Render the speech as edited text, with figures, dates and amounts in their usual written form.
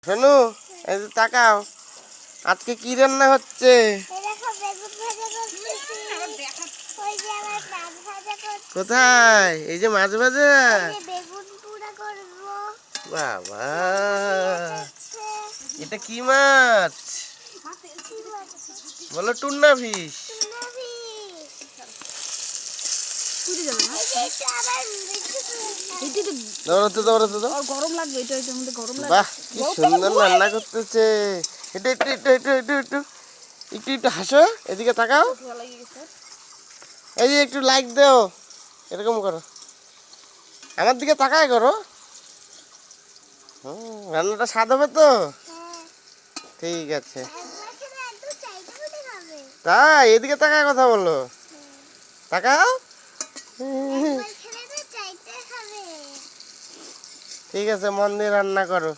শোনো, এই যে তাকাও, আজকে কি রান্না হচ্ছে? কোথায়? এই যে মাছ ভাজা। বাবা, এটা কি মাছ বলো? Tuna fish. গরম লাগবে, এটার মধ্যে গরম লাগবে। বাহ, কি সুন্দর রান্না করতেছে। একটু একটু একটু একটু একটু একটু একটু একটু হাসো, এদিকে তাকাও। এই যে একটু লাইক দাও, এরকম করো, আমার দিকে তাকায় করো। রান্নাটা স্বাদ হবে তো? ঠিক আছে, তাই এদিকে তাকায় কথা বলো, তাকাও। ঠিক আছে, মন দিয়ে রান্না করো।